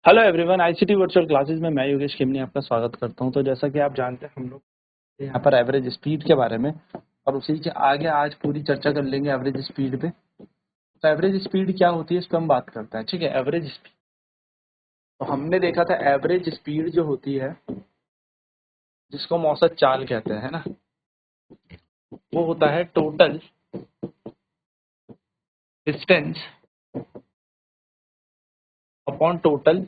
Hello everyone, ICT virtual classes में मैं योगेश खेमनी आपका स्वागत करता हूं। तो जैसा कि आप जानते हैं, हम लोग यहाँ पर एवरेज स्पीड के बारे में और उसी के आगे आज पूरी चर्चा कर लेंगे एवरेज स्पीड पे। तो एवरेज स्पीड क्या होती है इस पर हम बात करते हैं। ठीक है, एवरेज स्पीड तो हमने देखा था, एवरेज स्पीड जो होती है जिसको हम औसत चाल कहते हैं ना, वो होता है total distance upon total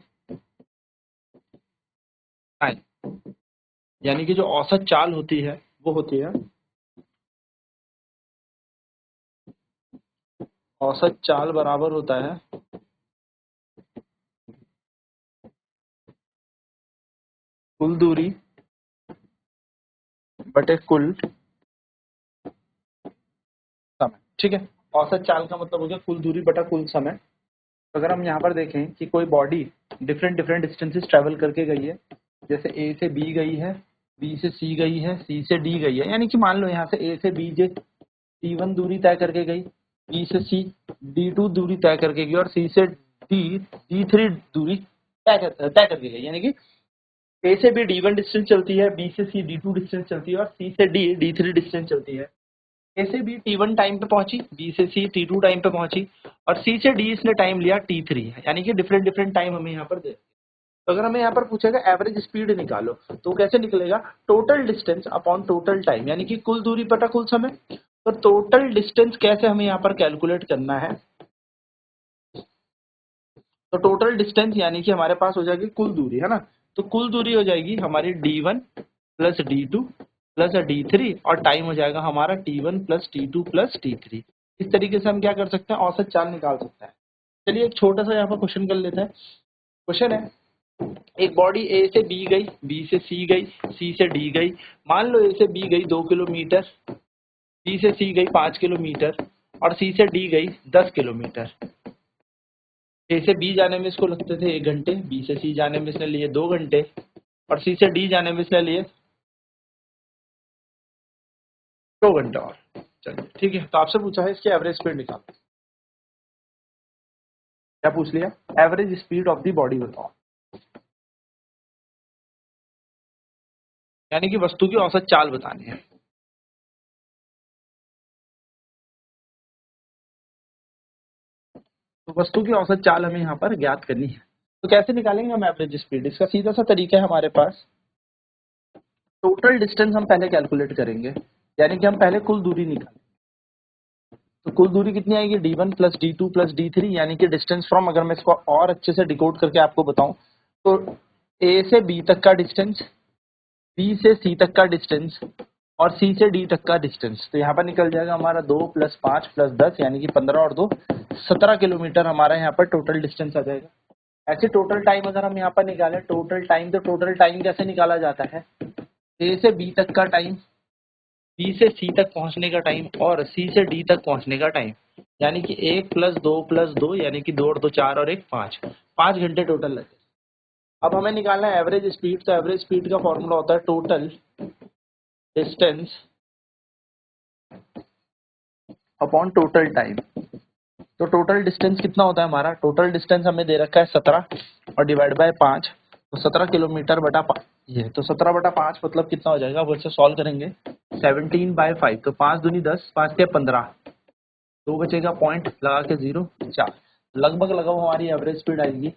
time. यानी कि जो औसत चाल होती है वो होती है, औसत चाल बराबर होता है कुल दूरी बटे कुल समय। ठीक है, औसत चाल का मतलब हो गया कुल दूरी बटा कुल समय। तो अगर हम यहाँ पर देखें कि कोई body different different distances travel करके गई है, जैसे ए से बी गई है, बी से सी गई है, सी से डी गई है, यानी कि मान लो यहाँ से ए से बी जे टी1 दूरी तय करके गई, बी से सी डी2 दूरी तय करके गई और सी से डी डी3 दूरी तय करके गई। यानी कि ए से बी डी1 डिस्टेंस चलती है, बी से सी डी2 डिस्टेंस चलती है और सी से डी डी3 डिस्टेंस चलती है। ए से बी टी1 टाइम पे पहुंची, बी से सी टी2 टाइम पे पहुंची और सी से डी इसने टाइम लिया टी3, यानी कि डिफरेंट डिफरेंट टाइम हमें यहाँ पर दे। तो अगर हमें यहाँ पर पूछेगा एवरेज स्पीड निकालो, तो कैसे निकलेगा? Total distance upon total time, यानी कि कुल दूरी बटा कुल समय। तो टोटल डिस्टेंस कैसे हमें यहाँ पर कैलकुलेट करना है? तो टोटल डिस्टेंस यानी कि हमारे पास हो जाएगी कुल दूरी, है ना। तो कुल दूरी हो जाएगी हमारी d1 plus d2 plus d3 और टाइम हो जाएगा हमारा t1 plus t2 plus t3। इस तरीके से हम क्या कर सकते हैं? औसत चाल निकाल सकते हैं। चलिए एक छोटा सा यहाँ पर क्वेश्चन कर लेते हैं। क्वेश्चन है, एक बॉडी ए से बी गई, बी से सी गई, सी से डी गई। मान लो ए से बी गई 2 किलोमीटर, बी से सी गई 5 किलोमीटर और सी से डी गई 10 किलोमीटर। ए से बी जाने में इसको लगते थे 1 घंटे, बी से सी जाने में इसने लिए 2 घंटे और सी से डी जाने में इसने लिए 2 घंटे और। चलिए ठीक है, तो आपसे पूछा है इसकी एवरेज स्पीड निकालो। क्या पूछ लिया? Average speed of the body बताओ, यानी कि वस्तु की औसत चाल बतानी है। तो वस्तु की औसत चाल हमें यहाँ पर ज्ञात करनी है। तो कैसे निकालेंगे हम एवरेज स्पीड? इसका सीधा सा तरीका है हमारे पास। टोटल डिस्टेंस हम पहले कैलकुलेट करेंगे, यानी कि हम पहले कुल दूरी निकालेंगे। तो कुल दूरी कितनी आएगी? d1 plus d2 plus d3, यानी कि डिस्टेंस फ्रॉम, अगर मैं इसको और अच्छे से डिकोड करके आपको बताऊं, तो ए से बी तक का डिस्टेंस, बी से सी तक का डिस्टेंस और सी से डी तक का डिस्टेंस। तो यहाँ पर निकल जाएगा हमारा 2 प्लस 5 प्लस 10, यानी कि 15 और 2 17 किलोमीटर हमारा यहाँ पर टोटल डिस्टेंस आ जाएगा। ऐसे टोटल टाइम अगर हम यहाँ पर निकालें, टोटल टाइम, तो टोटल टाइम कैसे निकाला जाता है? ए से बी तक का टाइम, बी से सी तक पहुंचने का टाइम और सी से डी तक पहुंचने का टाइम, यानी कि 1 प्लस 2 यानी कि 2 और 2 4 और 1 5, 5 घंटे टोटल लगे। अब हमें निकालना है एवरेज स्पीड। तो एवरेज स्पीड का फॉर्मूला होता है total distance upon total time. तो टोटल डिस्टेंस कितना होता है हमारा? टोटल डिस्टेंस हमें दे रखा है 17 और डिवाइड बाय 5, तो 17 किलोमीटर बटा 5, ये तो 17 बटा 5 मतलब कितना हो जाएगा? वो इसे सॉल्व करेंगे। 17/5, तो 5 दूनी 10, 5 के 15, 2 बचेगा, पॉइंट लगा के 0 4, लगभग लगभग हमारी एवरेज स्पीड आएगी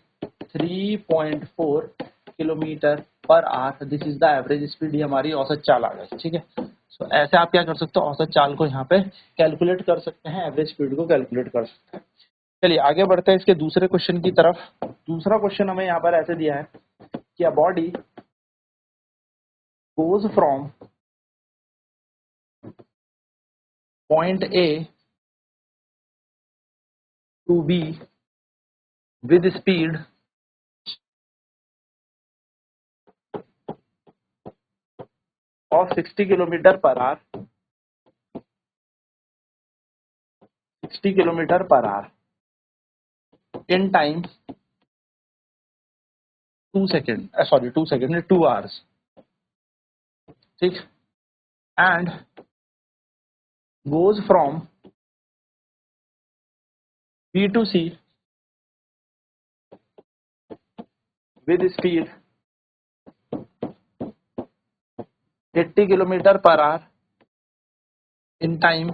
3.4 kilometre per our. This is the average speed. ये हमारी औसत चाल आ गई। ठीक है, तो ऐसे आप क्या कर सकते हो? औसत चाल को यहाँ पे कैलकुलेट कर सकते हैं, एवरेज स्पीड को कैलकुलेट कर सकते हैं। चलिए आगे बढ़ते हैं इसके दूसरे क्वेश्चन की तरफ। दूसरा क्वेश्चन हमें यहाँ पर ऐसे दिया है कि a body goes from point A to B with speed of 60 kilometre per hour, 60 kilometre per hour in time 2 second, sorry 2 second, 2 hours. ठीक, and goes from B to C with speed 80 km/h in time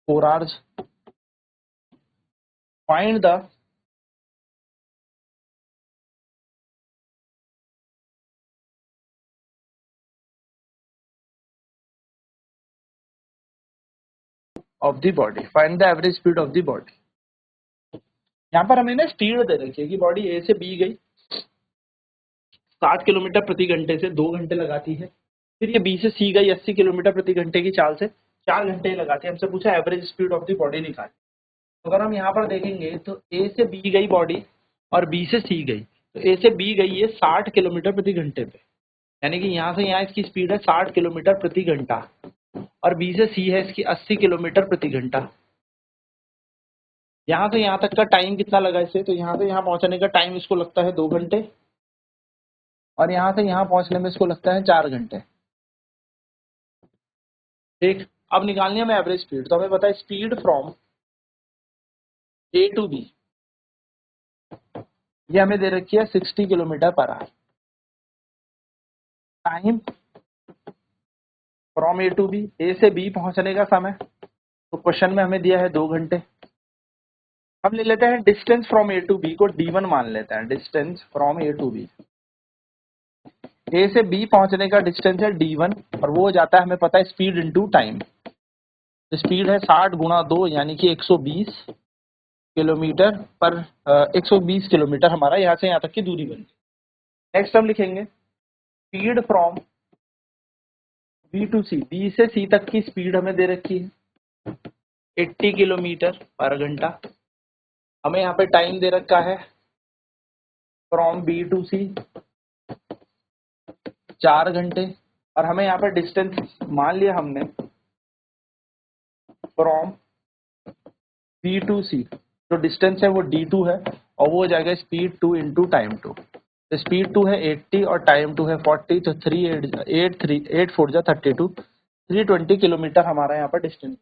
4 hours. Find the of the body. Find the average speed of the body. यहाँ पर हमें ना speed दे रखी है कि body ए से B गई 60 किलोमीटर प्रति घंटे से 2 घंटे लगाती है, फिर ये बी से सी गई 80 किलोमीटर प्रति घंटे की चाल से 4 घंटे लगाती है। हमसे पूछा average speed of the body निकाल। तो अगर हम यहाँ पर देखेंगे तो ए से बी गई बॉडी और बी से सी गई, तो ए से बी गई है 60 किलोमीटर प्रति घंटे पे, यानी कि यहाँ से यहाँ इसकी स्पीड है 60 किलोमीटर प्रति घंटा, और बी से सी है इसकी 80 किलोमीटर प्रति घंटा। यहाँ से यहाँ तक का टाइम कितना लगा इसे, तो यहाँ से यहाँ पहुँचने का टाइम इसको लगता है 2 घंटे, और यहाँ से यहाँ पहुँचने में इसको लगता है 4 घंटे। ठीक, अब निकालनी है हमें एवरेज स्पीड। तो हमें पता है speed from A to B, ये हमें दे रखी है 60 km/h। Time from A to B, A से बी पहुंचने का समय, तो क्वेश्चन में हमें दिया है 2 घंटे। हम ले लेते हैं distance from A to B को d1 मान लेते हैं। Distance from A to B, A से बी पहुंचने का डिस्टेंस है d1, और वो हो जाता है हमें पता है स्पीड इनटू टाइम। स्पीड है 60 गुणा 2 यानी कि 120 किलोमीटर पर 120 किलोमीटर हमारा यहाँ से यहाँ तक की दूरी बनी। नेक्स्ट हम लिखेंगे speed from B to C, B से सी तक की स्पीड हमें दे रखी है 80 km/घंटा। हमें यहाँ पे टाइम दे रखा है फ्रॉम बी टू सी 4 घंटे, और हमें यहाँ पे डिस्टेंस मान लिया हमने फ्रॉम बी टू सी, जो डिस्टेंस है वो d2 है, और वो हो जाएगा स्पीड 2 इंटू टाइम 2। तो स्पीड 2 है 80 और टाइम 2 है 40, तो 8 4 जा 32, 320 किलोमीटर हमारा यहाँ पर डिस्टेंस।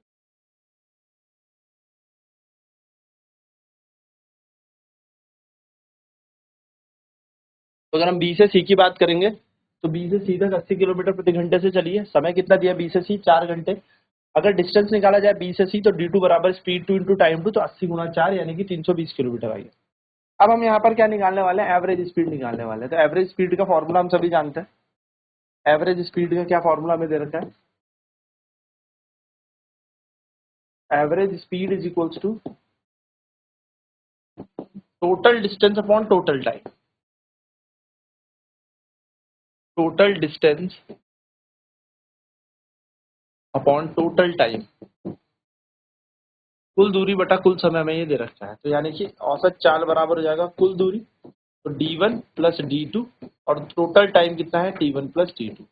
तो अगर हम बी से सी की बात करेंगे तो बी से सी तक 80 किलोमीटर प्रति घंटे से चली है। समय कितना दिया बी से सी, 4 घंटे। अगर डिस्टेंस निकाला जाए बी से सी तो d2 बराबर स्पीड 2 इंटू टाइम 2, तो 80 गुणा 4 यानी कि 320 किलोमीटर आई है। अब हम यहाँ पर क्या निकालने वाले हैं, एवरेज स्पीड निकालने वाले हैं। तो एवरेज स्पीड का फॉर्मूला हम सभी जानते हैं। एवरेज स्पीड का क्या फॉर्मूला हमें दे रखा है, average speed is equals to total distance upon total time. Total distance upon total time, कुल दूरी बटा कुल समय में ये दे रखा है। तो यानी कि औसत चाल बराबर हो जाएगा कुल दूरी, तो d1 प्लस d2, और टोटल टाइम कितना है t1 प्लस t2।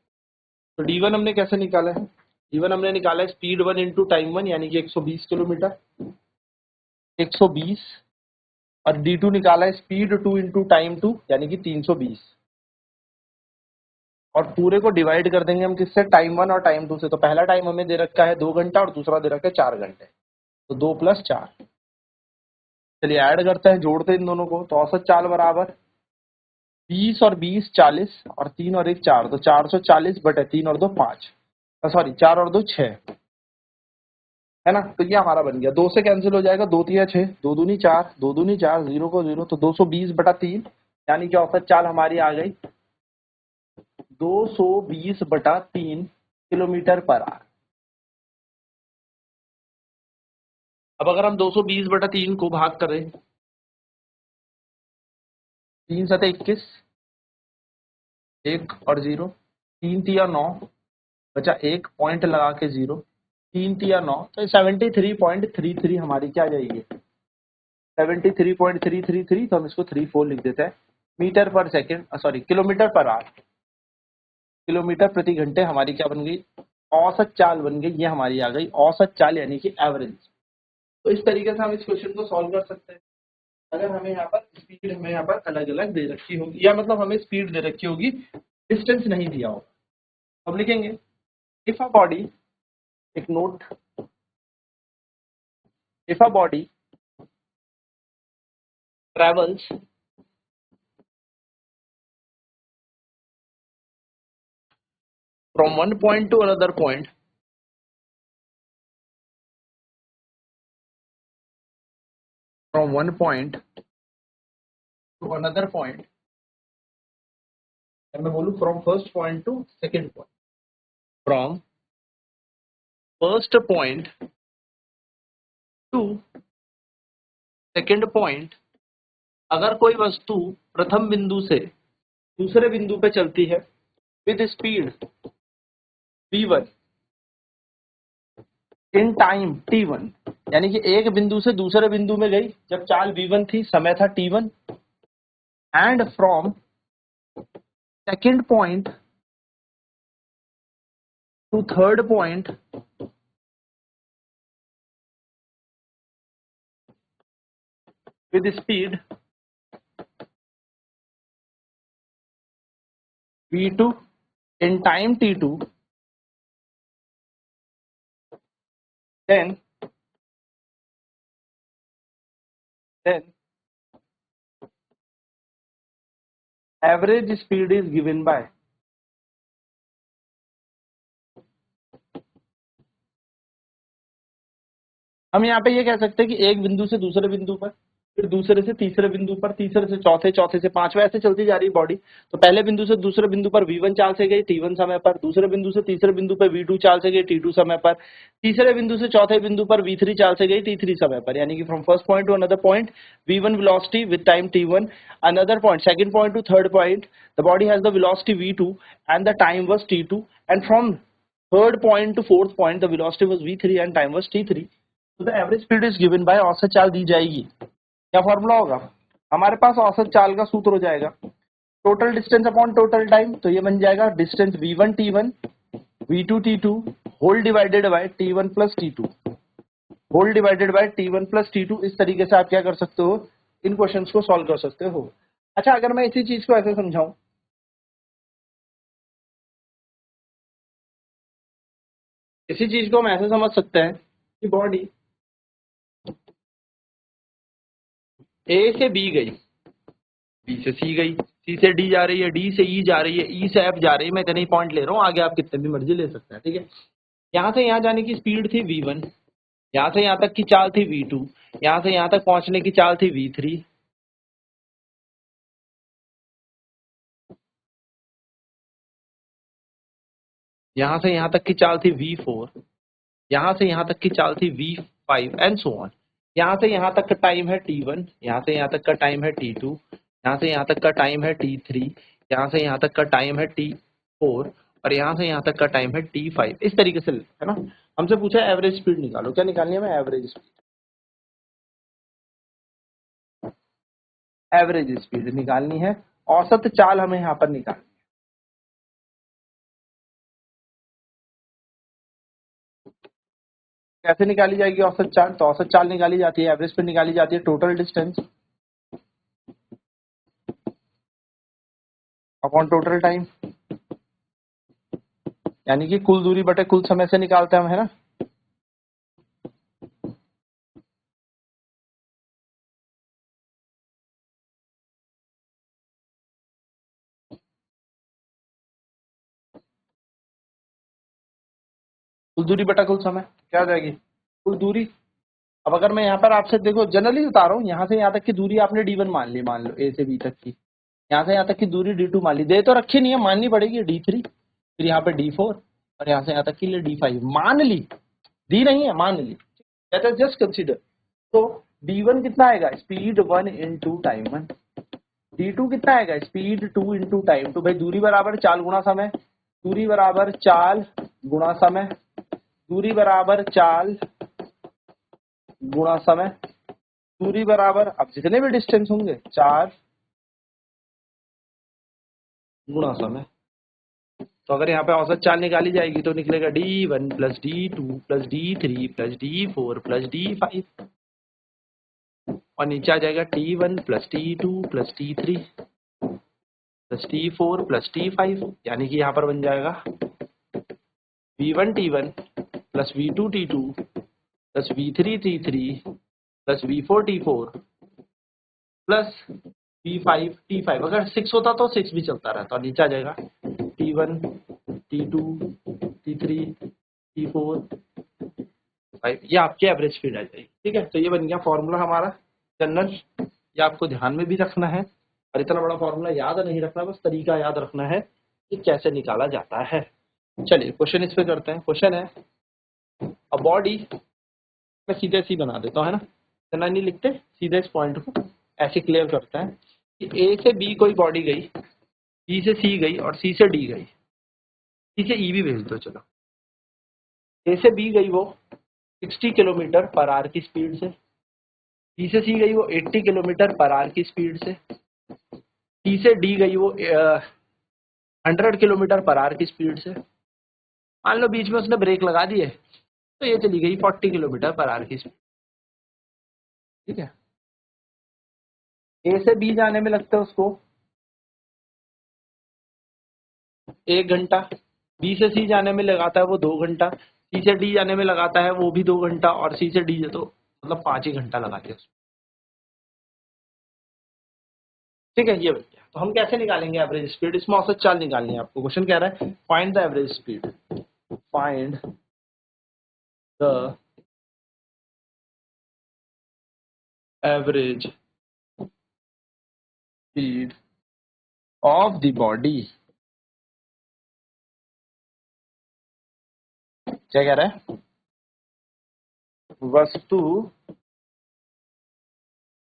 तो d1 हमने कैसे निकाला है, d1 हमने निकाला है स्पीड 1 इंटू टाइम 1 यानी कि 120 किलोमीटर 120, और d2 निकाला है स्पीड 2 इंटू टाइम 2 यानी कि 320, और पूरे को डिवाइड कर देंगे हम किससे, टाइम 1 और टाइम 2 से। तो पहला टाइम हमें दे रखा है 2 घंटा और दूसरा दे रखा है 4 घंटे, तो 2 प्लस 4। चलिए ऐड करते हैं, जोड़ते हैं इन दोनों को। तो औसत चाल बराबर 20 और 20 40, और 3 और 1 4, तो 440 बटे 3 और 2 5, सॉरी 4 और 2 6, है ना। तो ये हमारा बन गया, 2 से कैंसिल हो जाएगा, 2 3 6, 2 दूनी 4, 2 दूनी 4, 0 को 0, तो 220 बटा 3 यानी कि औसत चाल हमारी आ गई 220 बटा 3 किलोमीटर पर आवर। अब अगर हम 220 बटा 3 को भाग करें, 3 सते 21, 1 और 0, 3 तिया 9, बचा 1 पॉइंट लगा के 0, 3 तिया 9, तो 73.33 हमारी क्या जाएगी, 73.333, तो हम इसको 34 लिख देते हैं मीटर पर second, sorry kilometre per our. Kilometre प्रति घंटे हमारी क्या बन गई, औसत चाल बन गई। ये हमारी आ गई औसत चाल यानी कि एवरेज। तो इस तरीके से हम इस क्वेश्चन को सॉल्व कर सकते हैं। अगर हमें यहाँ पर स्पीड हमें यहाँ पर अलग अलग दे रखी होगी, या मतलब हमें स्पीड दे रखी होगी, डिस्टेंस नहीं दिया होगा। हम लिखेंगे इफ अ बॉडी, एक note, if a body travels from one point two another point, from one point two another point, मैं बोलूँ from first point two second point, from first point two second point, अगर कोई वस्तु प्रथम बिंदु से दूसरे बिंदु पे चलती है with speed v1 in time t1, यानी कि एक बिंदु से दूसरे बिंदु में गई जब चाल v1 थी, समय था t1, and from second point two third point with speed v2 in time t2, then average speed is given by हम यहाँ पे ये कह सकते हैं कि एक बिंदु से दूसरे बिंदु पर, फिर दूसरे से तीसरे बिंदु पर, तीसरे से चौथे, चौथे से पांचवें, ऐसे चलती जा रही बॉडी। तो पहले बिंदु से दूसरे बिंदु पर v1 चाल से गई t1 समय पर, दूसरे बिंदु से तीसरे बिंदु पर v2 चाल से गई t2 समय पर, तीसरे बिंदु से चौथे बिंदु पर v3 चाल से गई t3 समय पर, यानी कि from first point two another point v1 velocity with time t1, another point second point to third point the body has the velocity v2 and the time was t2, and from third point to fourth point the velocity was v3 and time was t3। तो the average speed is given by औसत चाल दी जाएगी। क्या formula होगा हमारे पास? औसत चाल का सूत्र हो जाएगा total distance upon total time, तो ये बन जाएगा distance v1 t1 v2 t2 whole divided by t1 plus t2 whole divided by t1 plus t2। इस तरीके से आप क्या कर सकते हो, इन क्वेश्चंस को सॉल्व कर सकते हो। अच्छा, अगर मैं इसी चीज को ऐसे समझाऊं, इसी चीज को हम ऐसे समझ सकते हैं कि बॉडी ए से बी गई, बी से सी गई, सी से डी जा रही है, डी से ई जा रही है, ई से एफ जा रही है। मैं इतने ही पॉइंट ले रहा हूँ, आगे आप कितने भी मर्जी ले सकते हैं, ठीक है। यहाँ से यहाँ जाने की स्पीड थी v1, यहाँ से यहाँ तक की चाल थी v2, यहाँ से यहाँ तक पहुंचने की चाल थी v3, यहाँ से यहाँ तक की चाल थी v4, यहाँ से यहाँ तक की चाल थी v5 एंड सो ऑन। यहाँ से यहाँ तक का टाइम है t1, यहाँ से यहाँ तक का टाइम है t2, यहाँ से यहाँ तक का टाइम है t3, यहाँ से यहाँ तक का टाइम है t4, और यहाँ से यहाँ तक का टाइम है t5। इस तरीके से है ना। हमसे पूछा है एवरेज स्पीड निकालो, क्या निकालनी है? मैं एवरेज स्पीड, एवरेज स्पीड निकालनी है। औसत चाल हमें यहाँ पर निकालनी है। कैसे निकाली जाएगी औसत चाल? तो औसत चाल निकाली जाती है, एवरेज स्पीड निकाली जाती है total distance upon total time, यानी कि कुल दूरी बटे कुल समय से निकालते हैं हम, है ना। कुल दूरी बटा कुल समय क्या आ जाएगी? कुल दूरी। अब अगर मैं यहाँ पर आपसे देखो जनरली बता रहा हूँ, यहाँ से यहाँ तक की दूरी आपने d1 मान ली, मान लो a से b तक की, यहाँ से यहाँ तक की दूरी d2 मान ली, दे तो रखी नहीं है, माननी पड़ेगी d3, फिर यहाँ पे d4, और यहाँ से यहाँ तक के लिए d5 मान ली, दी नहीं है, मान ली, जस्ट कंसिडर। तो d1 कितना आएगा? Speed 1 into time 1। d2 कितना आएगा? Speed 2 into time 2। भाई दूरी बराबर चाल गुणा समय, दूरी बराबर चाल गुणा समय, दूरी बराबर चाल गुणा समय, दूरी बराबर अब जितने भी डिस्टेंस होंगे चाल गुणा समय। तो अगर यहाँ पे औसत चाल निकाली जाएगी तो निकलेगा d1 plus d2 plus d3 plus d4 plus d5, और नीचे आ जाएगा t1 plus t2 plus t3 plus t4 plus t5, यानी कि यहाँ पर बन जाएगा v1 t1 plus v2 t2 plus v3 t3 plus v4 t4 plus v5 t5। अगर 6 होता तो 6 भी चलता रहता, और नीचे आ जाएगा t1 T2, T3, T4, 5, ये आपकी एवरेज स्पीड आ जाएगी। ठीक है, तो ये बन गया फॉर्मूला हमारा जनरल। ये आपको ध्यान में भी रखना है, और इतना बड़ा फॉर्मूला याद नहीं रखना, बस तरीका याद रखना है कि कैसे निकाला जाता है। चलिए क्वेश्चन इस पे करते हैं। क्वेश्चन है अ बॉडी, मैं सीधे सी बना देता हूँ, है ना, इतना नहीं लिखते, सीधे इस पॉइंट को ऐसे क्लियर करते हैं कि ए से बी कोई बॉडी गई, बी से सी गई और सी से डी गई, सी से ई भी भेज दो। चलो, ए से बी गई वो 60 किलोमीटर पर आवर की स्पीड से, बी से सी गई वो 80 किलोमीटर पर आवर की स्पीड से, सी से डी गई वो 100 किलोमीटर पर आवर की स्पीड से। मान लो बीच में उसने ब्रेक लगा दिए, तो ये चली गई 40 किलोमीटर पर आवर की स्पीड। ठीक है, ए से बी जाने में लगता है उसको 1 घंटा, बी से सी जाने में लगाता है वो 2 घंटा, सी से डी जाने में लगाता है वो भी 2 घंटा, और सी से डी तो मतलब 5 ही घंटा लगाते हैं उसमें। ठीक है, ये बन गया। तो हम कैसे निकालेंगे एवरेज स्पीड? इसमें औसत चाल निकालनी है आपको। क्वेश्चन कह रहा है find the average speed, find the average speed of the body. क्या कह रहा है? वस्तु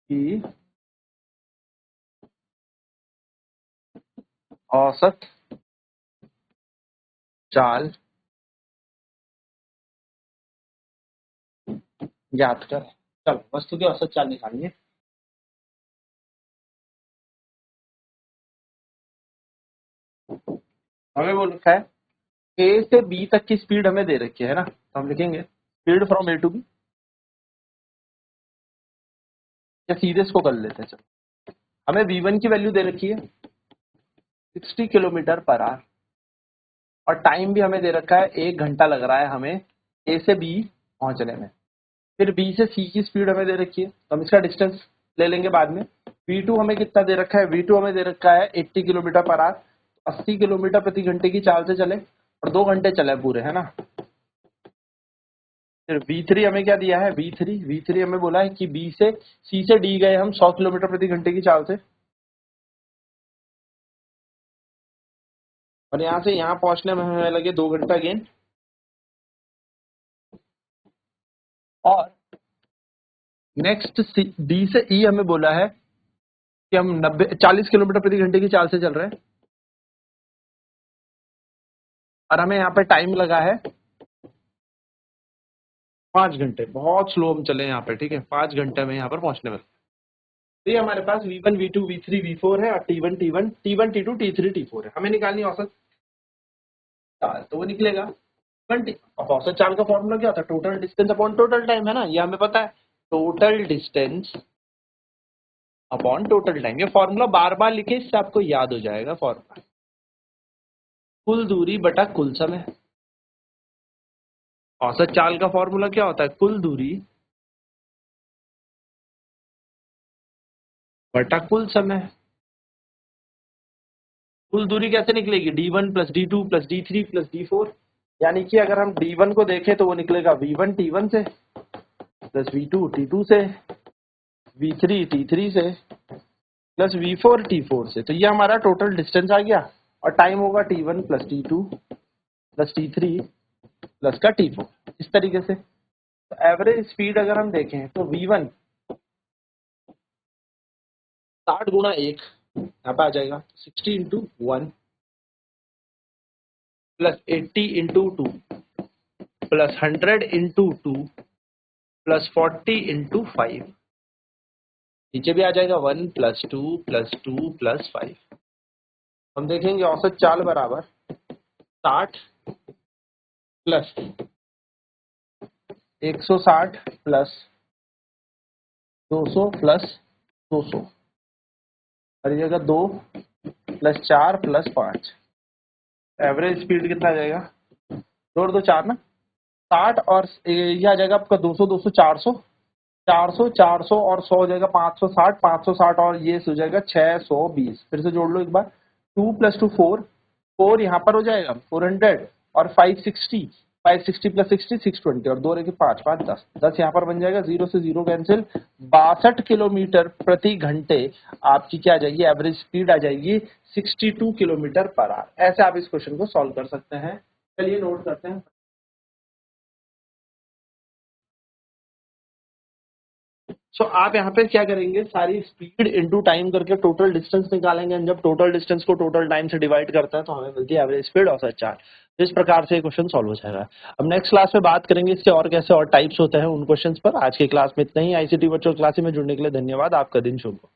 की औसत चाल ज्ञात कर। चलो, वस्तु की औसत चाल निकालिए। हमें वो लिखा है ए से बी तक की स्पीड हमें दे रखी है ना, तो हम लिखेंगे speed from A to B, या सीधे इसको कर लेते हैं। चलो, हमें v1 की वैल्यू दे रखी है 60 किलोमीटर पर आवर, और टाइम भी हमें दे रखा है 1 घंटा लग रहा है हमें ए से बी पहुंचने में। फिर बी से सी की स्पीड हमें दे रखी है, तो हम इसका डिस्टेंस ले लेंगे बाद में। v2 हमें कितना दे रखा है? v2 हमें दे रखा है 80 किलोमीटर पर आवर, 80 किलोमीटर प्रति घंटे की चाल से चले और 2 घंटे चले पूरे, है ना। फिर v3 हमें क्या दिया है? v3 हमें बोला है कि बी से सी से डी गए हम 100 किलोमीटर प्रति घंटे की चाल से, और यहाँ से यहाँ पहुंचने में हमें लगे 2 घंटा अगेन। और नेक्स्ट डी से ई हमें बोला है कि हम 40 किलोमीटर प्रति घंटे की चाल से चल रहे हैं, और हमें यहाँ पे टाइम लगा है 5 घंटे। बहुत स्लो हम चले यहाँ पे, ठीक है, 5 घंटे में यहाँ पर पहुंचने में। तो ये हमारे पास v1, v2, v3, v4 है, और t1, t2, t3, t4 है। हमें निकालनी औसत चाल, तो वो निकलेगा 20। अब औसत चाल का फॉर्मूला क्या होता है? Total distance upon total time, है ना, ये हमें पता है। Total distance upon total time, ये फॉर्मूला बार बार लिखे, इससे आपको याद हो जाएगा फॉर्मूला। कुल दूरी बटा कुल समय। औसत चाल का फॉर्मूला क्या होता है? कुल दूरी बटा कुल समय। कुल दूरी कैसे निकलेगी? d1 plus d2 plus d3 plus d4, यानी कि अगर हम d1 को देखें तो वो निकलेगा v1 t1 से, प्लस v2 t2 से, v3 t3 से, प्लस v4 t4 से। तो ये हमारा टोटल डिस्टेंस आ गया, और टाइम होगा t1 plus t2 plus t3 plus का t4, इस तरीके से। तो एवरेज स्पीड अगर हम देखें तो v1 60 गुणा 1 यहाँ पे आ जाएगा, 60 into 1 plus 80 into 2 plus 100 into 2 plus 40 into 5, नीचे भी आ जाएगा 1 प्लस 2 प्लस 2 प्लस 5। हम देखेंगे औसत चाल बराबर 60 प्लस 160 प्लस 200 प्लस 200, और ये 2 प्लस 4 प्लस 5। एवरेज स्पीड कितना आ जाएगा? 2 और 2 4 ना, 60, और ये आ जाएगा आपका 200 200 400, 400 400 और 100 हो जाएगा 560, 560 और ये हो जाएगा 620। फिर से जोड़ लो एक बार, 2 प्लस 2 4, 4 यहाँ पर हो जाएगा 400 और 560 प्लस 60 620 और 2 रेखे 5 5 10 यहाँ पर बन जाएगा, 0 से 0 कैंसिल। 62 किलोमीटर प्रति घंटे आपकी क्या आ जाएगी, एवरेज स्पीड आ जाएगी 62 किलोमीटर पर आवर। ऐसे आप इस क्वेश्चन को सॉल्व कर सकते हैं। चलिए नोट करते हैं। सो आप यहाँ पे क्या करेंगे, सारी स्पीड इनटू टाइम करके टोटल डिस्टेंस निकालेंगे। जब टोटल डिस्टेंस को टोटल टाइम से डिवाइड करता है तो हमें मिलती है average speed of a charge. इस प्रकार से क्वेश्चन सॉल्व हो जाएगा। अब नेक्स्ट क्लास में बात करेंगे इसके और कैसे और टाइप्स होते हैं उन क्वेश्चंस पर। आज की क्लास में इतना ही। आईसीटी वर्चुअल क्लास में जुड़ने के लिए धन्यवाद। आपका दिन शुभ हो।